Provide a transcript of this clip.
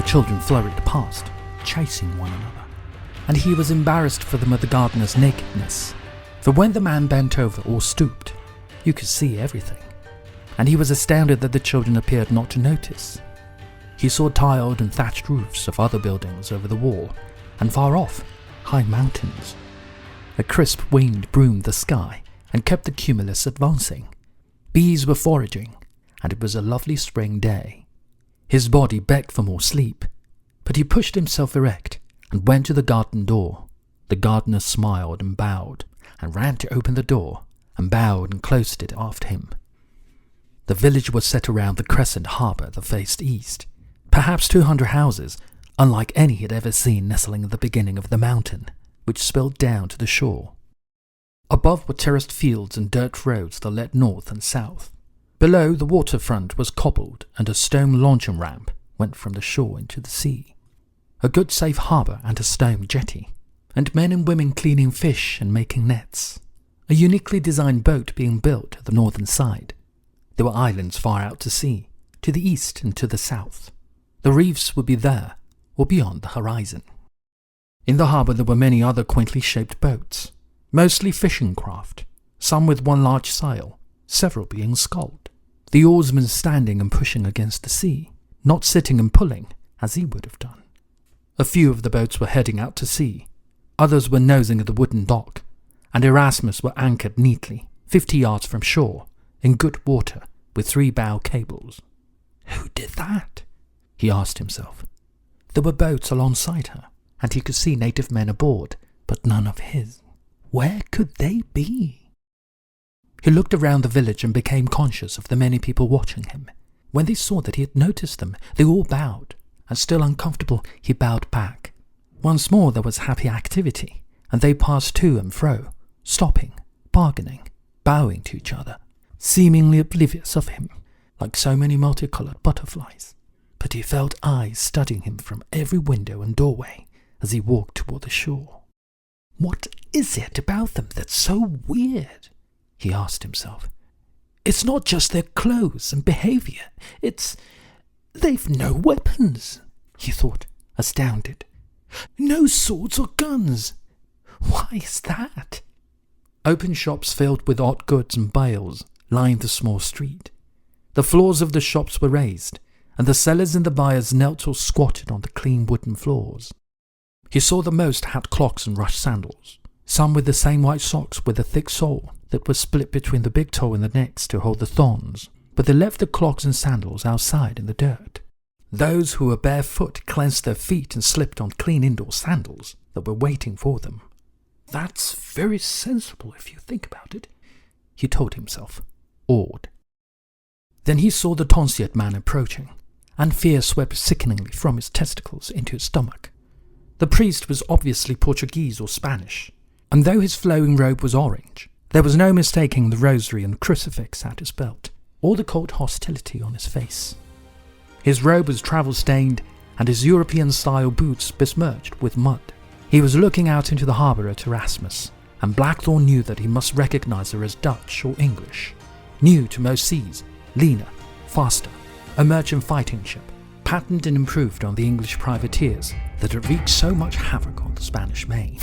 children flurried past, chasing one another, and he was embarrassed for them at the gardener's nakedness, for when the man bent over or stooped, you could see everything, and he was astounded that the children appeared not to notice. He saw tiled and thatched roofs of other buildings over the wall, and far off, high mountains. A crisp wind broomed the sky and kept the cumulus advancing. Bees were foraging, and it was a lovely spring day. His body begged for more sleep, but he pushed himself erect and went to the garden door. The gardener smiled and bowed, and ran to open the door, and bowed and closed it after him. The village was set around the crescent harbour that faced east, perhaps 200 houses, unlike any he had ever seen nestling at the beginning of the mountain, which spilled down to the shore. Above were terraced fields and dirt roads that led north and south. Below, the waterfront was cobbled, and a stone launching ramp went from the shore into the sea. A good safe harbour and a stone jetty, and men and women cleaning fish and making nets. A uniquely designed boat being built at the northern side. There were islands far out to sea, to the east and to the south. The reefs would be there, or beyond the horizon. In the harbour there were many other quaintly shaped boats, mostly fishing craft, some with one large sail, several being sculled. The oarsmen standing and pushing against the sea, not sitting and pulling, as he would have done. A few of the boats were heading out to sea, others were nosing at the wooden dock, and Erasmus were anchored neatly, 50 yards from shore, in good water, with 3 bow cables. Who did that? He asked himself. There were boats alongside her, and he could see native men aboard, but none of his. Where could they be? He looked around the village and became conscious of the many people watching him. When they saw that he had noticed them, they all bowed, and still uncomfortable, he bowed back. Once more there was happy activity, and they passed to and fro, stopping, bargaining, bowing to each other, seemingly oblivious of him, like so many multicoloured butterflies. But he felt eyes studying him from every window and doorway as he walked toward the shore. What is it about them that's so weird? He asked himself. It's not just their clothes and behaviour, they've no weapons, he thought, astounded. No swords or guns. Why is that? Open shops filled with odd goods and bales lined the small street. The floors of the shops were raised, and the sellers and the buyers knelt or squatted on the clean wooden floors. He saw the most had clogs and rush sandals, some with the same white socks with a thick sole that was split between the big toe and the next to hold the thorns, but they left the clogs and sandals outside in the dirt. Those who were barefoot cleansed their feet and slipped on clean indoor sandals that were waiting for them. That's very sensible if you think about it, he told himself, awed. Then he saw the tonsured man approaching, and fear swept sickeningly from his testicles into his stomach. The priest was obviously Portuguese or Spanish, and though his flowing robe was orange, there was no mistaking the rosary and crucifix at his belt, or the cold hostility on his face. His robe was travel-stained, and his European-style boots besmirched with mud. He was looking out into the harbour at Erasmus, and Blackthorne knew that he must recognise her as Dutch or English. New to most seas, leaner, faster, a merchant fighting ship, patterned and improved on the English privateers that had wreaked so much havoc on the Spanish Main.